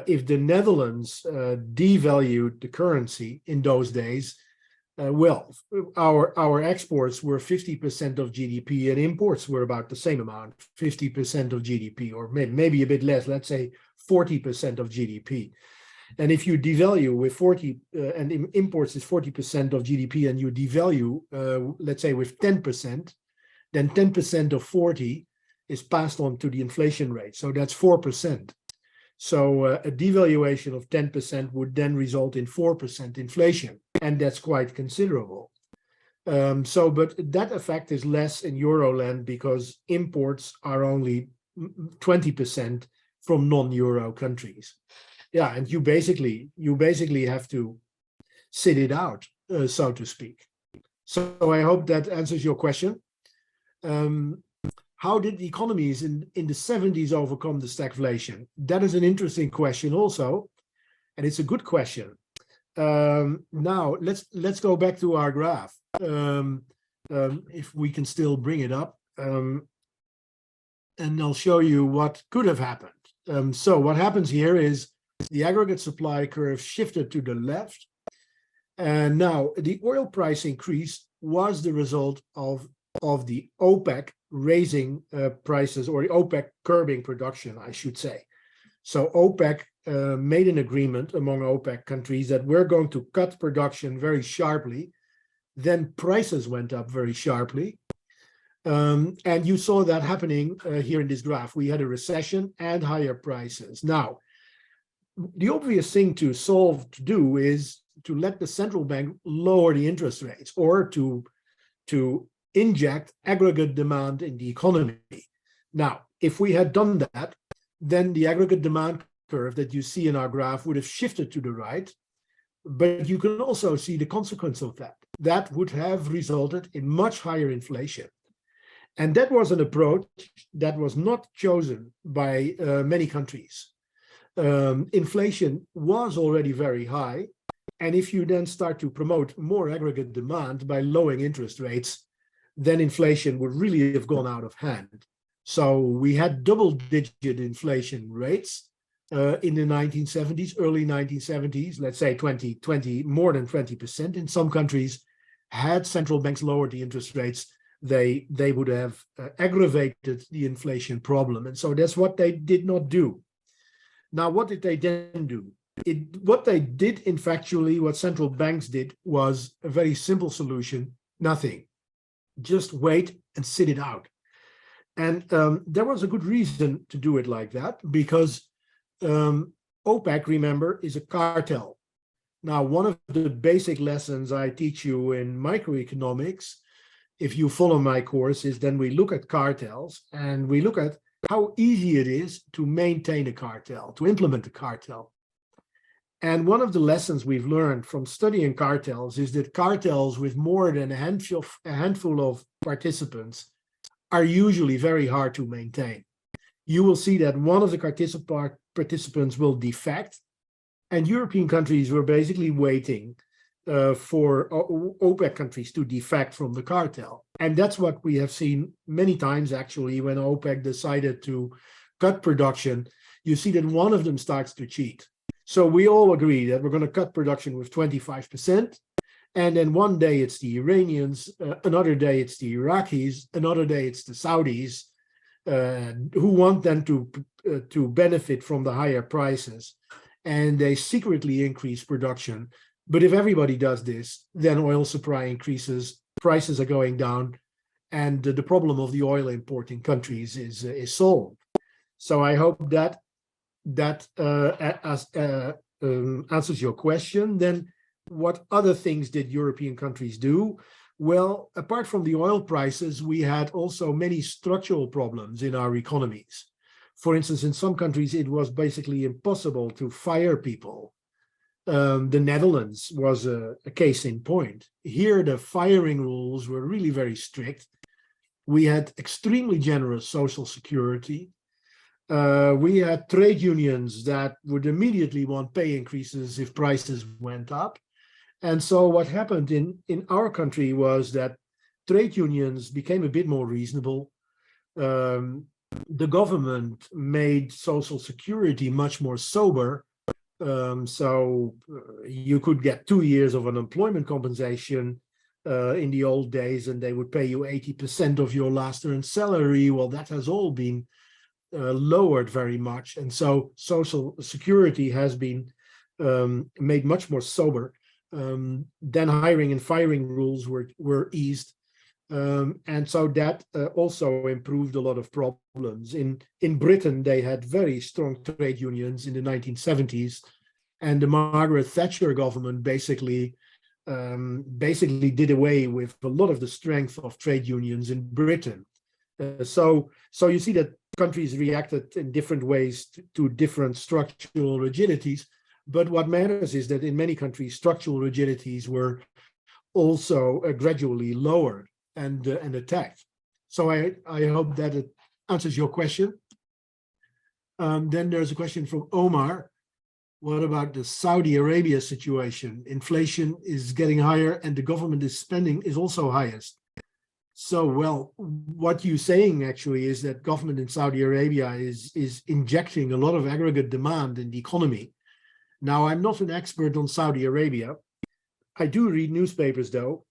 if the Netherlands devalued the currency in those days, well, our exports were 50% of GDP and imports were about the same amount, 50% of GDP, or maybe a bit less, let's say 40% of GDP. And if you devalue with 40, and imports is 40% of GDP, and you devalue, let's say with 10%, then 10% of 40 is passed on to the inflation rate. So that's 4%. So a devaluation of 10% would then result in 4% inflation, and that's quite considerable. But that effect is less in Euroland because imports are only 20% from non-Euro countries. Yeah, and you basically have to sit it out, so to speak. So I hope that answers your question. How did the economies in the 70s overcome the stagflation? That is an interesting question also, and it's a good question. Now let's go back to our graph, if we can still bring it up, and I'll show you what could have happened. So what happens here is the aggregate supply curve shifted to the left, and now the oil price increase was the result of the OPEC raising prices, or the OPEC curbing production, I should say. So OPEC made an agreement among OPEC countries that we're going to cut production very sharply. Then prices went up very sharply. And you saw that happening here in this graph. We had a recession and higher prices. Now, the obvious thing to do is to let the central bank lower the interest rates, or to inject aggregate demand in the economy. Now, if we had done that, then the aggregate demand curve that you see in our graph would have shifted to the right, but you can also see the consequence of that. That would have resulted in much higher inflation. And that was an approach that was not chosen by many countries. Inflation was already very high, and if you then start to promote more aggregate demand by lowering interest rates, then inflation would really have gone out of hand. So we had double-digit inflation rates in the 1970s, early 1970s, let's say 20, more than 20%. In some countries, had central banks lowered the interest rates, they would have aggravated the inflation problem. And so that's what they did not do. Now, what did they then do? What they did, in factually, what central banks did was a very simple solution: nothing. Just wait and sit it out. And there was a good reason to do it like that, because OPEC, remember, is a cartel. Now, one of the basic lessons I teach you in microeconomics, if you follow my course, is then we look at cartels and we look at how easy it is to maintain a cartel, to implement a cartel. And one of the lessons we've learned from studying cartels is that cartels with more than a handful of participants are usually very hard to maintain. You will see that one of the participants will defect, and European countries were basically waiting for OPEC countries to defect from the cartel. And that's what we have seen many times, actually, when OPEC decided to cut production. You see that one of them starts to cheat. So we all agree that we're going to cut production with 25%. And then one day it's the Iranians, another day it's the Iraqis, another day it's the Saudis, who want them to benefit from the higher prices. And they secretly increase production. But if everybody does this, then oil supply increases, prices are going down, and the problem of the oil importing countries is solved. So I hope that answers your question. Then what other things did European countries do? Well, apart from the oil prices, we had also many structural problems in our economies. For instance, in some countries, it was basically impossible to fire people. The Netherlands was a case in point. Here, the firing rules were really very strict. We had extremely generous social security. We had trade unions that would immediately want pay increases if prices went up. And so what happened in our country was that trade unions became a bit more reasonable. Um, the government made Social Security much more sober. So you could get 2 years of unemployment compensation in the old days, and they would pay you 80% of your last earned salary. Well, that has all been lowered very much. And so Social Security has been made much more sober. Then hiring and firing rules were eased. And so that also improved a lot of problems. In Britain, they had very strong trade unions in the 1970s, and the Margaret Thatcher government basically did away with a lot of the strength of trade unions in Britain. So you see that countries reacted in different ways to different structural rigidities. But what matters is that in many countries, structural rigidities were also gradually lowered and attacked. So I hope that it answers your question. Then there's a question from Omar. What about the Saudi Arabia situation? Inflation is getting higher and the government is spending is also highest. So, well, what you're saying actually is that government in Saudi Arabia is injecting a lot of aggregate demand in the economy. Now, I'm not an expert on Saudi Arabia. I do read newspapers though,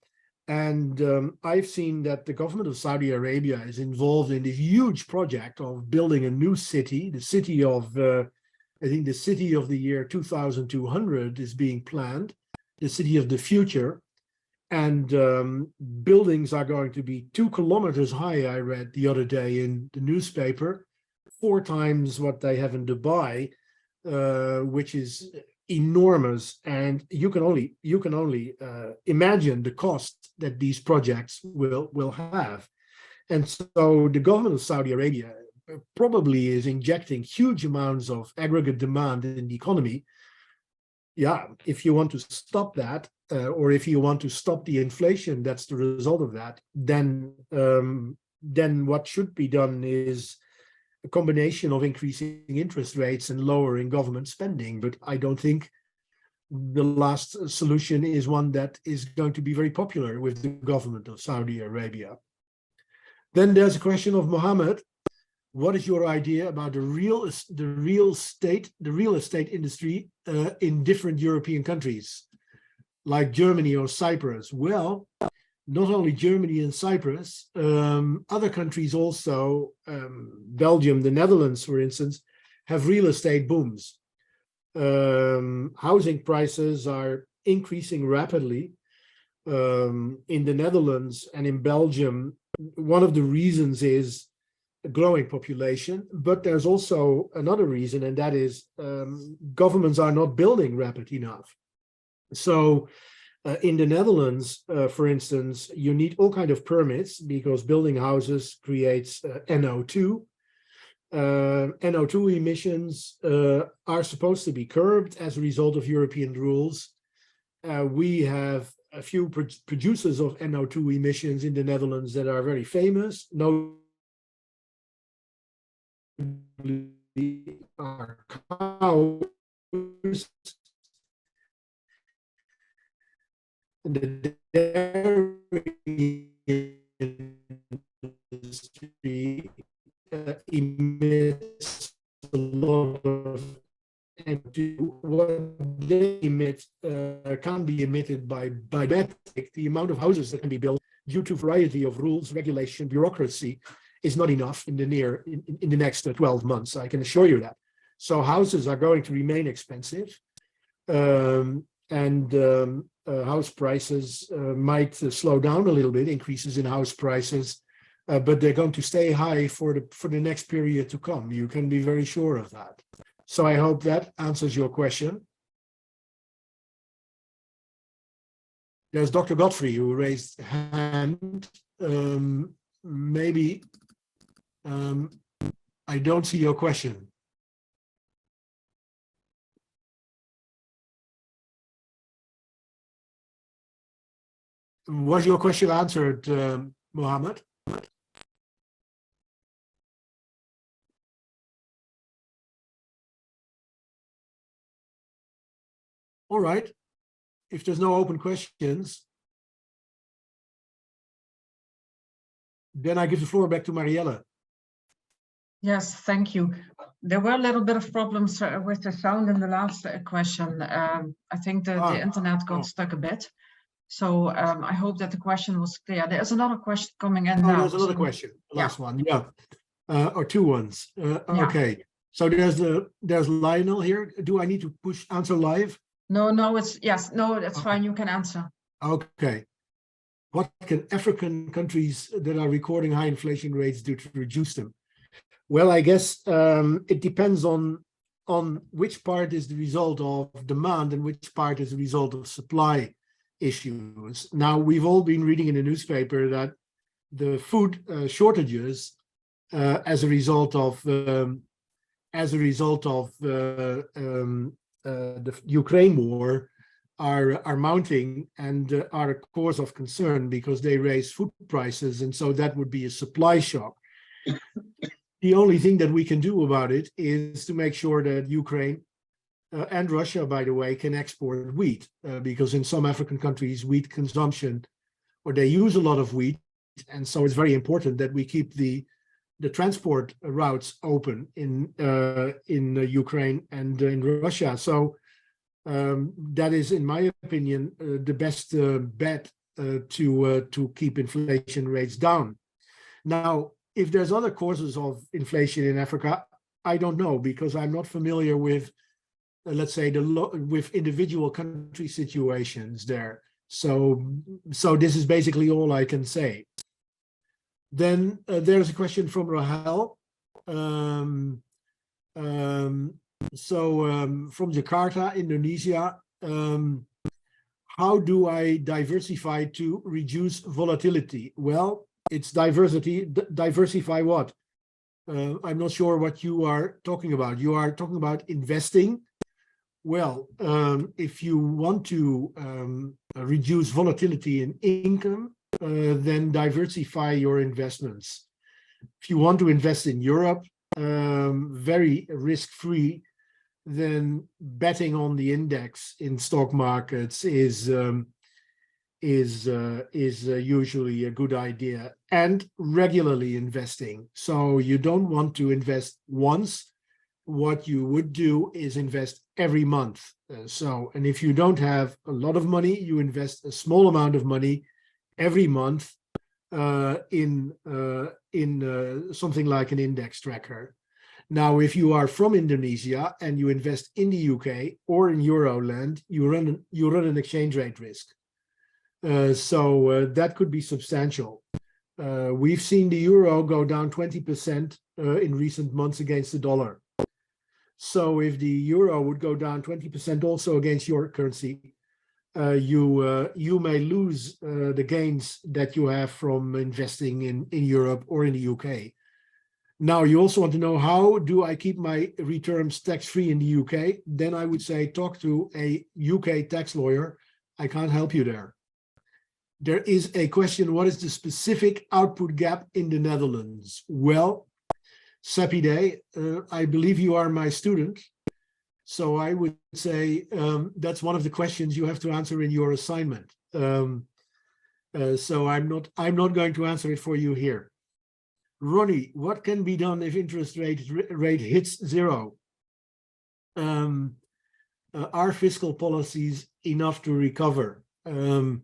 and I've seen that the government of Saudi Arabia is involved in this huge project of building a new city. The city of, I think the city of the year 2200 is being planned, the city of the future. And buildings are going to be 2 kilometers high, I read the other day in the newspaper, 4 times what they have in Dubai, which is enormous. And you can only imagine the cost that these projects will have. And so the government of Saudi Arabia probably is injecting huge amounts of aggregate demand in the economy. Yeah, if you want to stop that, or if you want to stop the inflation that's the result of that, then what should be done is a combination of increasing interest rates and lowering government spending. But I don't think the last solution is one that is going to be very popular with the government of Saudi Arabia. Then there's a question of Mohammed. What is your idea about the real estate industry in different European countries, like Germany or Cyprus? Well, not only Germany and Cyprus, other countries also, Belgium, the Netherlands, for instance, have real estate booms. Housing prices are increasing rapidly. In the Netherlands and in Belgium, one of the reasons is a growing population, but there's also another reason, and that is governments are not building rapid enough. So in the Netherlands, for instance, you need all kinds of permits because building houses creates NO2. NO2 emissions are supposed to be curbed as a result of European rules. We have a few producers of NO2 emissions in the Netherlands that are very famous. Our cows and the dairy industry emits a lot of NO2. What they emit can't be emitted by domestic. The amount of houses that can be built due to a variety of rules, regulation, bureaucracy is not enough in the next 12 months. I can assure you that. So houses are going to remain expensive, and house prices might slow down a little bit, increases in house prices, but they're going to stay high for the next period to come. You can be very sure of that. So I hope that answers your question. There's Dr. Godfrey who raised a hand. Maybe I don't see your question. Was your question answered, Mohammed? All right. If there's no open questions, then I give the floor back to Marielle. Yes, thank you. There were a little bit of problems with the sound in the last question. I think the internet got stuck a bit. So I hope that the question was clear. There's another question coming in now. There's another question. Last one, yeah. Or two ones. Okay. So there's Lionel here. Do I need to push answer live? No, it's fine. You can answer. Okay. What can African countries that are recording high inflation rates do to reduce them? Well, I guess it depends on which part is the result of demand and which part is the result of supply issues. Now, we've all been reading in the newspaper that the food shortages as a result of the Ukraine war are mounting and are a cause of concern because they raise food prices, and so that would be a supply shock. The only thing that we can do about it is to make sure that Ukraine and Russia, by the way, can export wheat, because in some African countries, wheat consumption, or they use a lot of wheat, and so it's very important that we keep the transport routes open in Ukraine and in Russia. So that is, in my opinion, the best bet to keep inflation rates down. Now, if there's other causes of inflation in Africa, I don't know, because I'm not familiar with, let's say, with individual country situations there. So this is basically all I can say. Then there's a question from Rahel. From Jakarta, Indonesia, how do I diversify to reduce volatility? Well, it's diversify what? I'm not sure what you are talking about. You are talking about investing. Well, if you want to reduce volatility in income, then diversify your investments. If you want to invest in Europe, very risk-free, then betting on the index in stock markets is usually a good idea, and regularly investing. So you don't want to invest once. What you would do is invest every month. And if you don't have a lot of money, you invest a small amount of money every month in something like an index tracker. Now, if you are from Indonesia and you invest in the UK or in Euroland, you run an exchange rate risk. So that could be substantial. We've seen the euro go down 20% in recent months against the dollar. So if the euro would go down 20% also against your currency, you may lose the gains that you have from investing in Europe or in the UK. Now, you also want to know, how do I keep my returns tax-free in the UK? Then I would say talk to a UK tax lawyer. I can't help you there. There is a question, what is the specific output gap in the Netherlands? Well, Sapide, I believe you are my student. So I would say that's one of the questions you have to answer in your assignment. So I'm not going to answer it for you here. Ronnie, what can be done if interest rate hits zero? Are fiscal policies enough to recover? Here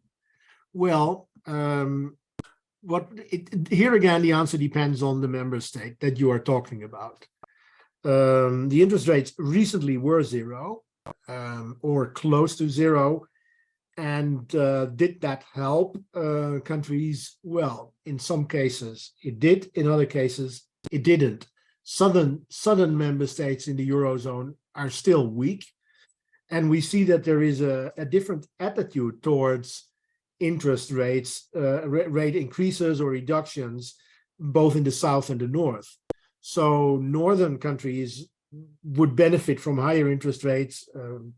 again, the answer depends on the member state that you are talking about. The interest rates recently were zero or close to zero. And did that help countries? Well, in some cases it did, in other cases it didn't. Southern member states in the Eurozone are still weak. And we see that there is a different attitude towards interest rates, rate increases or reductions, both in the South and the North. So northern countries would benefit from higher interest rates,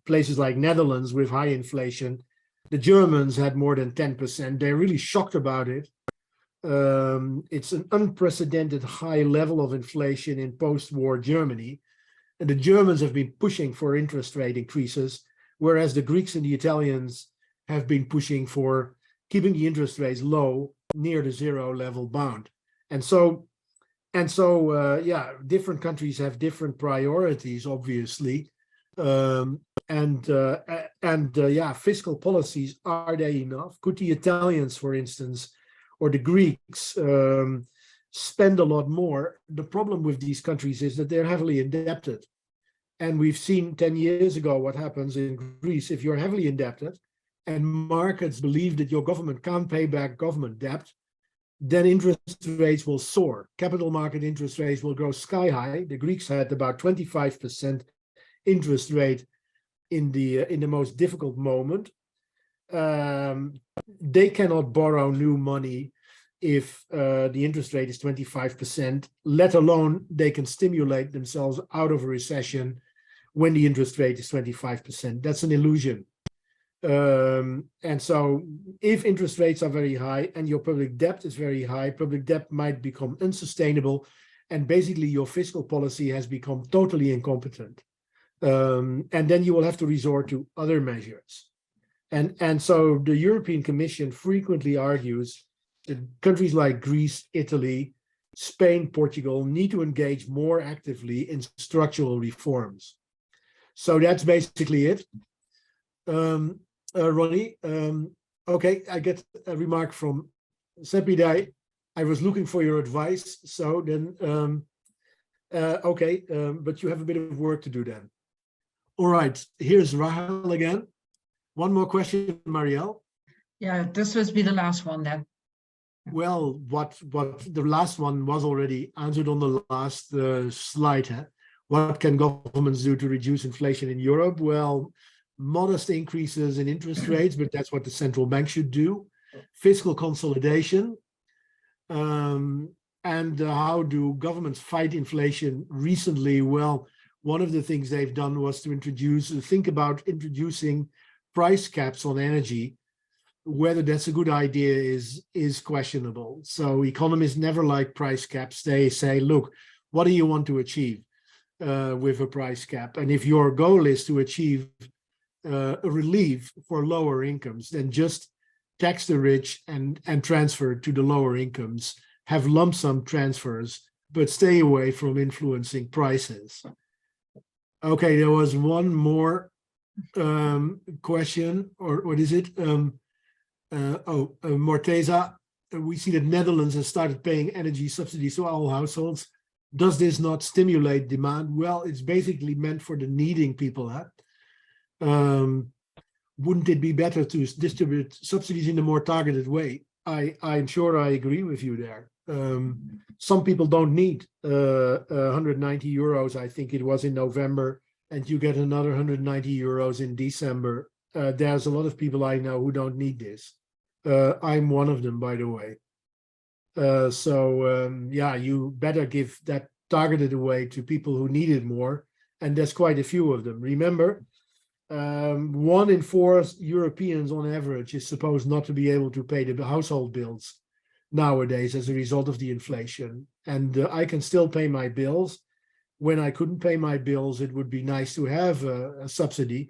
places like Netherlands with high inflation. The Germans had more than 10%. They're really shocked about it. It's an unprecedented high level of inflation in post-war Germany. And the Germans have been pushing for interest rate increases, whereas the Greeks and the Italians have been pushing for keeping the interest rates low, near the zero level bound. And so And so, yeah, different countries have different priorities, obviously. Yeah, fiscal policies, are they enough? Could the Italians, for instance, or the Greeks spend a lot more? The problem with these countries is that they're heavily indebted. And we've seen 10 years ago what happens in Greece. If you're heavily indebted and markets believe that your government can't pay back government debt, then interest rates will soar. Capital market interest rates will go sky high. The Greeks had about 25% interest rate in the most difficult moment. They cannot borrow new money if the interest rate is 25%, let alone they can stimulate themselves out of a recession when the interest rate is 25%. That's an illusion. And so if interest rates are very high and your public debt is very high, public debt might become unsustainable, and basically your fiscal policy has become totally incompetent. And then you will have to resort to other measures. And so the European Commission frequently argues that countries like Greece, Italy, Spain, Portugal need to engage more actively in structural reforms. So that's basically it. Ronnie, okay, I get a remark from Sepidai. I was looking for your advice, so then, okay, but you have a bit of work to do then. All right, here's Rahel again. One more question, Marielle. Yeah, this will be the last one then. Well, what the last one was already answered on the last slide. Huh? What can governments do to reduce inflation in Europe? Well, modest increases in interest rates, but that's what the central bank should do. Fiscal consolidation. And how do governments fight inflation recently? Well, one of the things they've done was to think about introducing price caps on energy. Whether that's a good idea is questionable. So economists never like price caps. They say, look, what do you want to achieve with a price cap? And if your goal is to achieve a relief for lower incomes, then just tax the rich and transfer to the lower incomes, have lump sum transfers, but stay away from influencing prices. Okay, there was one more question, or what is it? Morteza, we see that Netherlands has started paying energy subsidies to all households. Does this not stimulate demand? Well, it's basically meant for the needing people. Huh? Wouldn't it be better to distribute subsidies in a more targeted way? I'm sure I agree with you there. Some people don't need 190 euros, I think it was in November, and you get another 190 euros in December. There's a lot of people I know who don't need this. I'm one of them, by the way. Yeah, you better give that targeted away to people who need it more, and there's quite a few of them. Remember, 1 in 4 Europeans on average is supposed not to be able to pay the household bills nowadays as a result of the inflation. And I can still pay my bills. When I couldn't pay my bills, it would be nice to have a subsidy.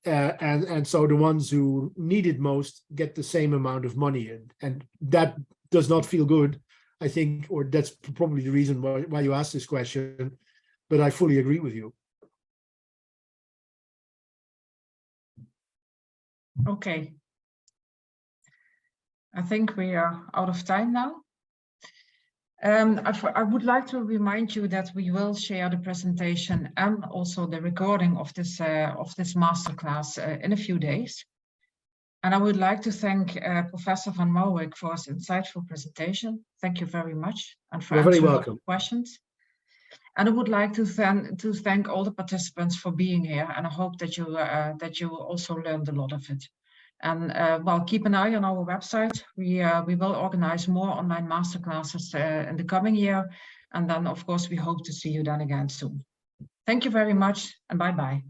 And so the ones who need it most get the same amount of money, and that does not feel good, I think, or that's probably the reason why you asked this question, but I fully agree with you. Okay. I think we are out of time now. I would like to remind you that we will share the presentation and also the recording of this masterclass in a few days. And I would like to thank Professor Van Mourik for his insightful presentation. Thank you very much, and for answering all the questions. And I would like to thank all the participants for being here, and I hope that you also learned a lot of it. And well, keep an eye on our website. We will organize more online masterclasses in the coming year. And then, of course, we hope to see you then again soon. Thank you very much, and bye-bye.